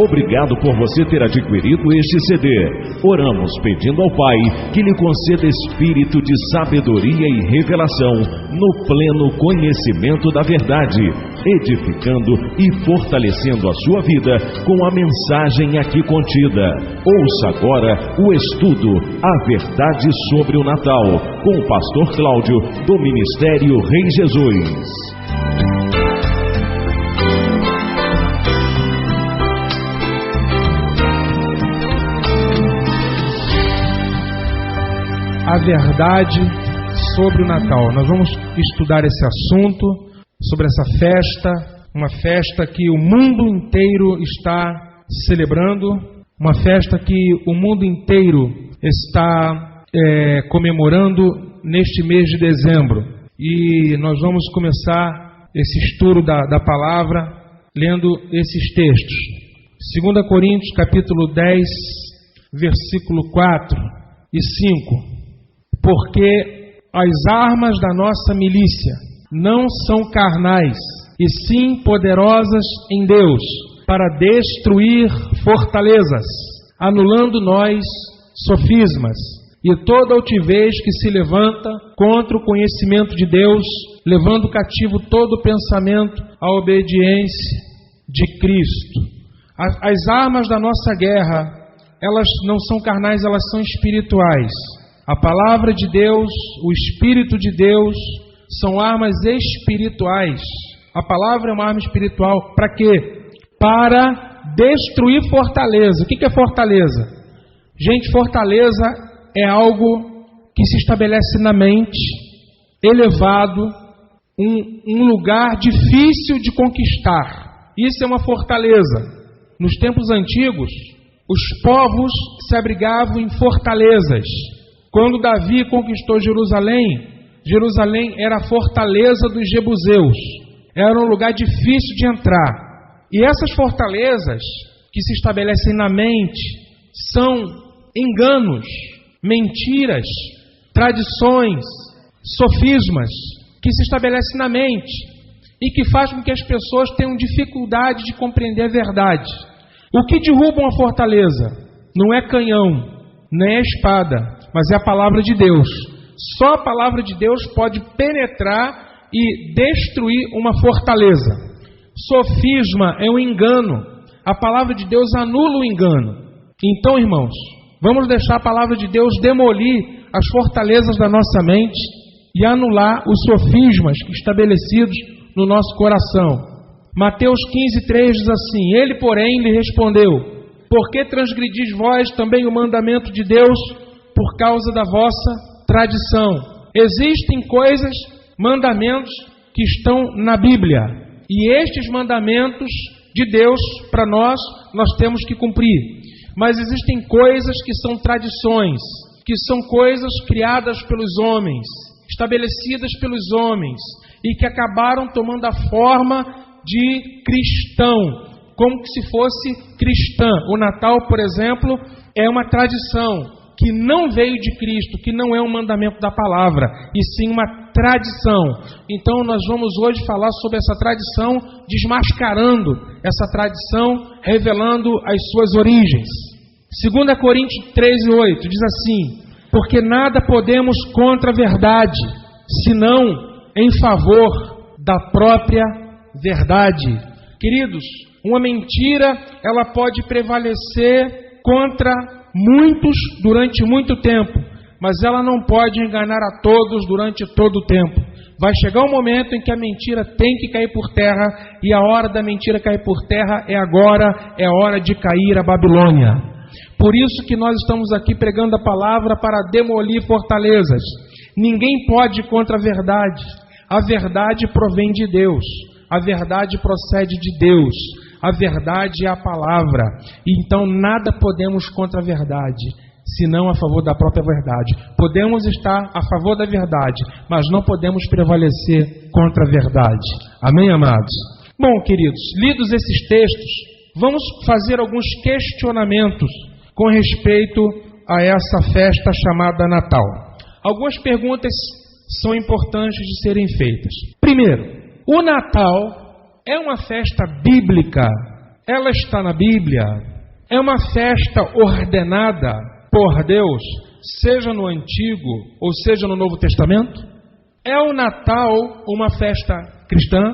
Obrigado por você ter adquirido este CD. Oramos pedindo ao Pai que lhe conceda espírito de sabedoria e revelação no pleno conhecimento da verdade, edificando e fortalecendo a sua vida com a mensagem aqui contida. Ouça agora o estudo A Verdade sobre o Natal, com o pastor Cláudio, do Ministério Rei Jesus. A verdade sobre o Natal. Nós vamos estudar esse assunto, sobre essa festa, uma festa que o mundo inteiro está celebrando, uma festa que o mundo inteiro está comemorando neste mês de dezembro. E nós vamos começar esse estudo da palavra lendo esses textos. 2 Coríntios capítulo 10, versículo 4 e 5. Porque as armas da nossa milícia não são carnais, e sim poderosas em Deus, para destruir fortalezas, anulando nós sofismas e toda altivez que se levanta contra o conhecimento de Deus, levando cativo todo pensamento à obediência de Cristo. As armas da nossa guerra, elas não são carnais, elas são espirituais. A palavra de Deus, o Espírito de Deus, são armas espirituais. A palavra é uma arma espiritual. Para quê? Para destruir fortaleza. O que é fortaleza? Gente, fortaleza é algo que se estabelece na mente, elevado, um lugar difícil de conquistar. Isso é uma fortaleza. Nos tempos antigos, os povos se abrigavam em fortalezas. Quando Davi conquistou Jerusalém, Jerusalém era a fortaleza dos jebuseus. Era um lugar difícil de entrar. E essas fortalezas que se estabelecem na mente são enganos, mentiras, tradições, sofismas que se estabelecem na mente e que faz com que as pessoas tenham dificuldade de compreender a verdade. O que derruba uma fortaleza não é canhão, nem é espada, mas é a palavra de Deus. Só a palavra de Deus pode penetrar e destruir uma fortaleza. Sofisma é um engano. A palavra de Deus anula o engano. Então, irmãos, vamos deixar a palavra de Deus demolir as fortalezas da nossa mente e anular os sofismas estabelecidos no nosso coração. Mateus 15:3 diz assim: Ele, porém, lhe respondeu: Por que transgredis vós também o mandamento de Deus por causa da vossa tradição? Existem coisas, mandamentos que estão na Bíblia, e estes mandamentos de Deus para nós temos que cumprir. Mas existem coisas que são tradições, que são coisas criadas pelos homens, estabelecidas pelos homens, e que acabaram tomando a forma de cristão, como se fosse cristã. O Natal, por exemplo, é uma tradição que não veio de Cristo, que não é um mandamento da palavra, e sim uma tradição. Então nós vamos hoje falar sobre essa tradição, desmascarando essa tradição, revelando as suas origens. 2 Coríntios 13:8 diz assim: Porque nada podemos contra a verdade, senão em favor da própria verdade. Queridos, uma mentira, ela pode prevalecer contra muitos durante muito tempo, mas ela não pode enganar a todos durante todo o tempo. Vai chegar um momento em que a mentira tem que cair por terra, e a hora da mentira cair por terra é agora, é hora de cair a Babilônia. Por isso que nós estamos aqui pregando a palavra para demolir fortalezas. Ninguém pode ir contra a verdade. A verdade provém de Deus. A verdade procede de Deus. A verdade é a palavra. Então nada podemos contra a verdade, senão a favor da própria verdade. Podemos estar a favor da verdade, mas não podemos prevalecer contra a verdade. Amém, amados? Bom, queridos, lidos esses textos, vamos fazer alguns questionamentos com respeito a essa festa chamada Natal. Algumas perguntas são importantes de serem feitas. Primeiro, o Natal é uma festa bíblica ela está na Bíblia, é uma festa ordenada por Deus, seja no Antigo ou seja no Novo Testamento? É o Natal uma festa cristã?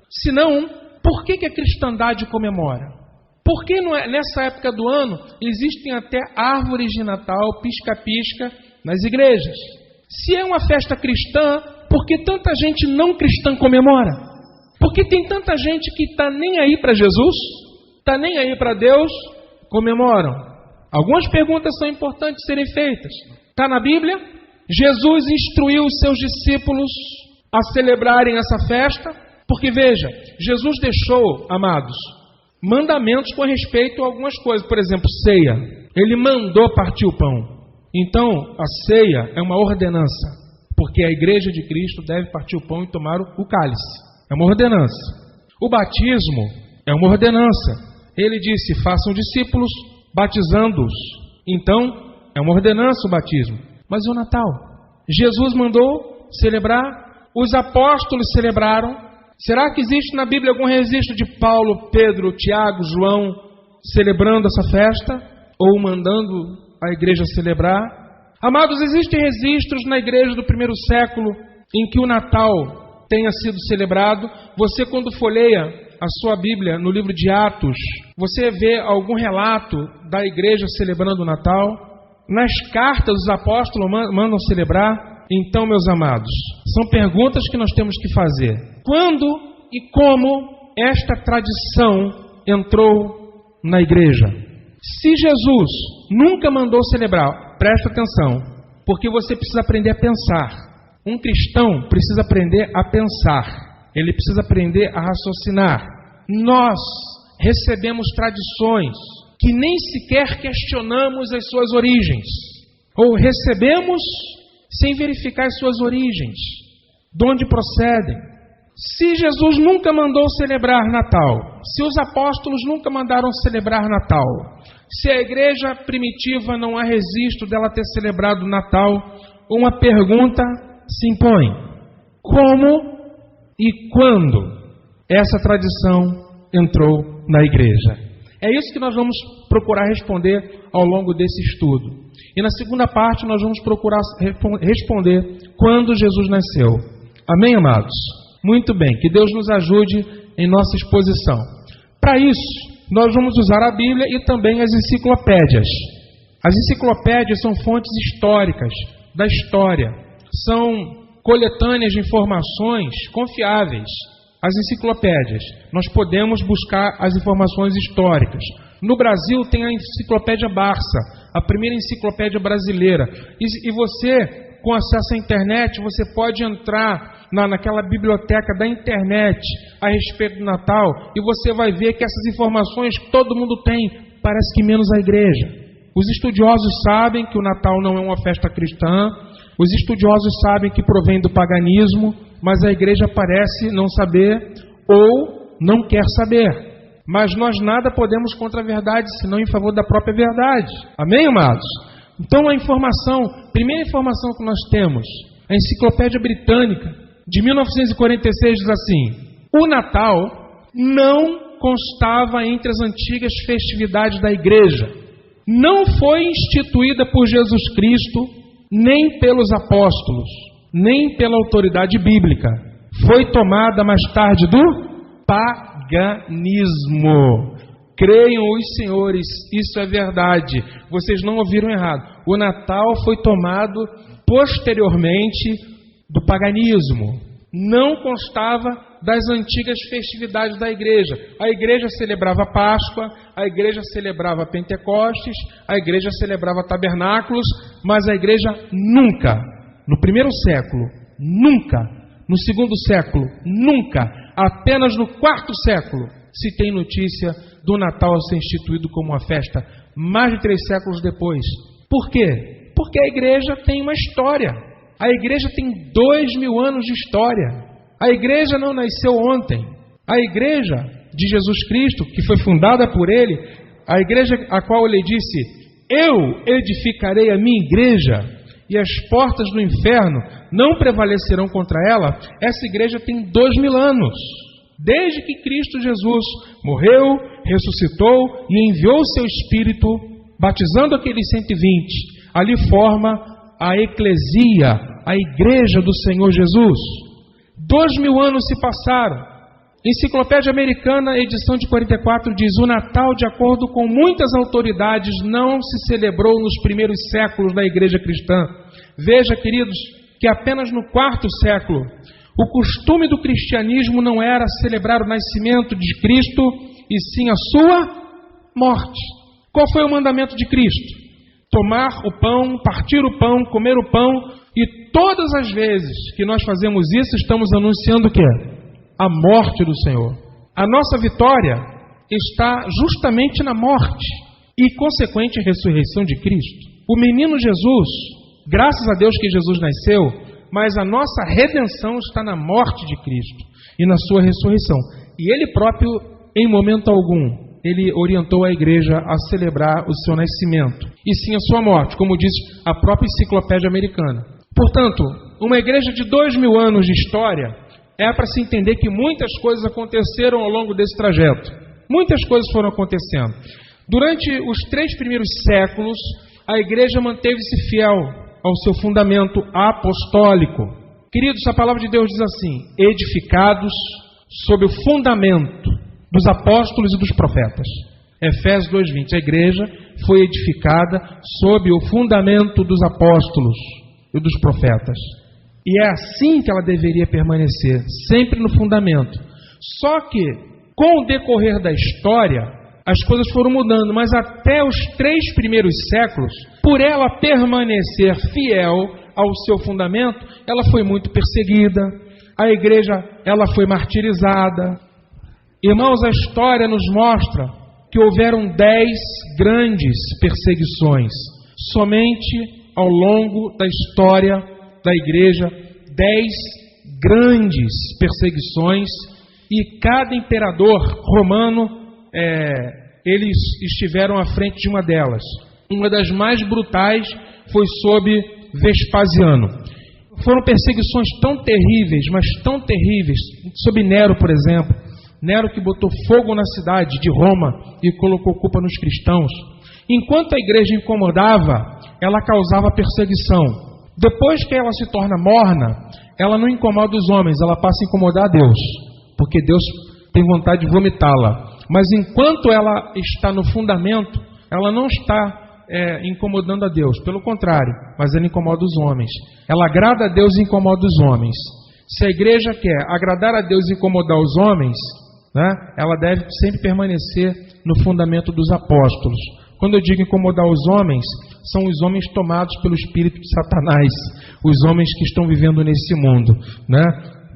Se não, por que a cristandade comemora? Por que nessa época do ano existem até árvores de Natal, pisca-pisca, nas igrejas? Se é uma festa cristã, por que tanta gente não cristã comemora? Por que tem tanta gente que está nem aí para Jesus, está nem aí para Deus, comemoram? Algumas perguntas são importantes serem feitas. Está na Bíblia? Jesus instruiu os seus discípulos a celebrarem essa festa? Porque veja, Jesus deixou, amados, mandamentos com respeito a algumas coisas. Por exemplo, ceia. Ele mandou partir o pão. Então, a ceia é uma ordenança, porque a igreja de Cristo deve partir o pão e tomar o cálice. É uma ordenança. O batismo é uma ordenança. Ele disse, façam discípulos, batizando-os. Então, é uma ordenança o batismo. Mas e o Natal? Jesus mandou celebrar, os apóstolos celebraram. Será que existe na Bíblia algum registro de Paulo, Pedro, Tiago, João celebrando essa festa? Ou mandando a igreja celebrar? Amados, existem registros na igreja do primeiro século em que o Natal tenha sido celebrado. Você, quando folheia a sua Bíblia no livro de Atos, você vê algum relato da igreja celebrando o Natal? Nas cartas os apóstolos mandam celebrar. Então, meus amados, são perguntas que nós temos que fazer. Quando e como esta tradição entrou na igreja? Se Jesus nunca mandou celebrar, presta atenção, porque você precisa aprender a pensar. Um cristão precisa aprender a pensar. Ele precisa aprender a raciocinar. Nós recebemos tradições que nem sequer questionamos as suas origens. Ou recebemos sem verificar as suas origens, de onde procedem. Se Jesus nunca mandou celebrar Natal, se os apóstolos nunca mandaram celebrar Natal, se a igreja primitiva não há registro dela ter celebrado Natal, uma pergunta se impõe: como e quando essa tradição entrou na igreja? É isso que nós vamos procurar responder ao longo desse estudo. E na segunda parte nós vamos procurar responder quando Jesus nasceu. Amém, amados? Muito bem, que Deus nos ajude em nossa exposição. Para isso, nós vamos usar a Bíblia e também as enciclopédias. As enciclopédias são fontes históricas da história. São coletâneas de informações confiáveis. As enciclopédias. Nós podemos buscar as informações históricas. No Brasil tem a Enciclopédia Barça, a primeira enciclopédia brasileira. E você, com acesso à internet, você pode entrar naquela biblioteca da internet a respeito do Natal e você vai ver que essas informações todo mundo tem, parece que menos a igreja. Os estudiosos sabem que o Natal não é uma festa cristã, os estudiosos sabem que provém do paganismo, mas a igreja parece não saber ou não quer saber. Mas nós nada podemos contra a verdade, senão em favor da própria verdade. Amém, amados? Então a primeira informação que nós temos, a Enciclopédia Britânica, de 1946, diz assim: o Natal não constava entre as antigas festividades da igreja. Não foi instituída por Jesus Cristo, nem pelos apóstolos, nem pela autoridade bíblica. Foi tomada mais tarde do paganismo. Creiam os senhores, isso é verdade. Vocês não ouviram errado. O Natal foi tomado posteriormente do paganismo. Não constava das antigas festividades da igreja. A igreja celebrava Páscoa, a igreja celebrava Pentecostes, a igreja celebrava tabernáculos, mas a igreja nunca, no primeiro século, nunca, no segundo século, nunca, apenas no quarto século, se tem notícia do Natal ser instituído como uma festa, mais de 3 séculos depois. Por quê? Porque a igreja tem uma história. A igreja tem 2000 anos de história. A igreja não nasceu ontem. A igreja de Jesus Cristo, que foi fundada por Ele, a igreja a qual Ele disse: eu edificarei a minha igreja e as portas do inferno não prevalecerão contra ela. Essa igreja tem 2000 anos. Desde que Cristo Jesus morreu, ressuscitou e enviou o seu Espírito, batizando aqueles 120, ali forma a eclesia, a igreja do Senhor Jesus. 2000 anos se passaram. Enciclopédia Americana, edição de 44, diz: o Natal, de acordo com muitas autoridades, não se celebrou nos primeiros séculos da igreja cristã. Veja, queridos, que apenas no 4º século, o costume do cristianismo não era celebrar o nascimento de Cristo, e sim a sua morte. Qual foi o mandamento de Cristo? Tomar o pão, partir o pão, comer o pão, e todas as vezes que nós fazemos isso, estamos anunciando o quê? A morte do Senhor. A nossa vitória está justamente na morte e consequente ressurreição de Cristo. O menino Jesus, graças a Deus que Jesus nasceu, mas a nossa redenção está na morte de Cristo e na sua ressurreição. E Ele próprio, em momento algum, Ele orientou a igreja a celebrar o seu nascimento, e sim a sua morte, como diz a própria Enciclopédia Americana. Portanto, uma igreja de 2000 anos de história é para se entender que muitas coisas aconteceram ao longo desse trajeto. Muitas coisas foram acontecendo. Durante os 3 primeiros séculos, a igreja manteve-se fiel ao seu fundamento apostólico. Queridos, a palavra de Deus diz assim: edificados sob o fundamento dos apóstolos e dos profetas. Efésios 2:20. A igreja foi edificada sob o fundamento dos apóstolos e dos profetas. E é assim que ela deveria permanecer, sempre no fundamento. Só que, com o decorrer da história, as coisas foram mudando, mas até os 3 primeiros séculos, por ela permanecer fiel ao seu fundamento, ela foi muito perseguida, a igreja ela foi martirizada. Irmãos, a história nos mostra que houveram 10 grandes perseguições, somente ao longo da história da igreja, 10 grandes perseguições, e cada imperador romano, eles estiveram à frente de uma delas. Uma das mais brutais foi sob Vespasiano. Foram perseguições tão terríveis, mas tão terríveis, sob Nero, por exemplo. Nero que botou fogo na cidade de Roma e colocou culpa nos cristãos. Enquanto a igreja incomodava, ela causava perseguição. Depois que ela se torna morna, ela não incomoda os homens, ela passa a incomodar a Deus, porque Deus tem vontade de vomitá-la. Mas enquanto ela está no fundamento, ela não está incomodando a Deus, pelo contrário, mas ela incomoda os homens. Ela agrada a Deus e incomoda os homens. Se a igreja quer agradar a Deus e incomodar os homens, né, ela deve sempre permanecer no fundamento dos apóstolos. Quando eu digo incomodar os homens, são os homens tomados pelo espírito de Satanás, os homens que estão vivendo nesse mundo, né,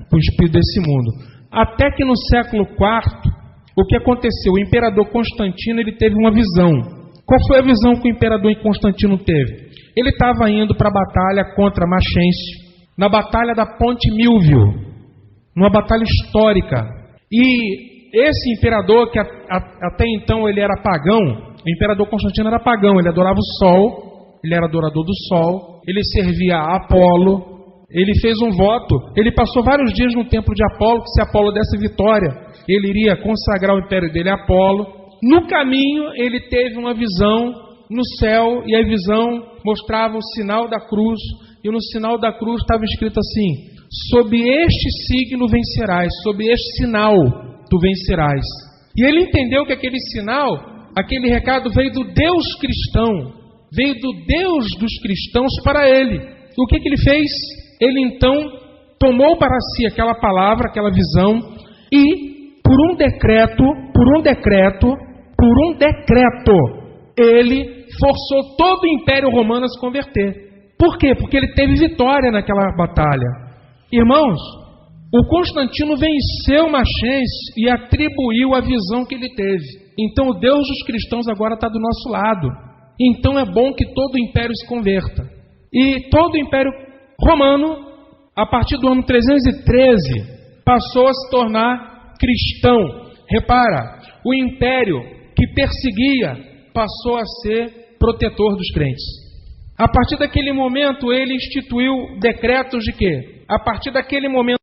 com o espírito desse mundo. Até que no século IV, o que aconteceu? O imperador Constantino, ele teve uma visão. Qual foi a visão que o imperador Constantino teve? Ele estava indo para a batalha contra Machencio, na batalha da Ponte Milvio, numa batalha histórica. E esse imperador, que até então ele era pagão, o imperador Constantino era pagão, ele adorava o sol, ele era adorador do sol, ele servia a Apolo, ele fez um voto, ele passou vários dias no templo de Apolo, que se Apolo desse vitória, ele iria consagrar o império dele a Apolo. No caminho, ele teve uma visão no céu, e a visão mostrava o sinal da cruz, e no sinal da cruz estava escrito assim: sob este signo vencerás, sob este sinal tu vencerás. E ele entendeu que aquele sinal, aquele recado veio do Deus cristão, veio do Deus dos cristãos para ele. O que ele fez? Ele então tomou para si aquela palavra, aquela visão, e por um decreto, ele forçou todo o Império Romano a se converter. Por quê? Porque ele teve vitória naquela batalha. Irmãos, o Constantino venceu Machencio e atribuiu a visão que ele teve. Então o Deus dos cristãos agora está do nosso lado. Então é bom que todo o império se converta. E todo o Império Romano, a partir do ano 313, passou a se tornar cristão. Repara, o império que perseguia passou a ser protetor dos crentes. A partir daquele momento, ele instituiu decretos de quê? A partir daquele momento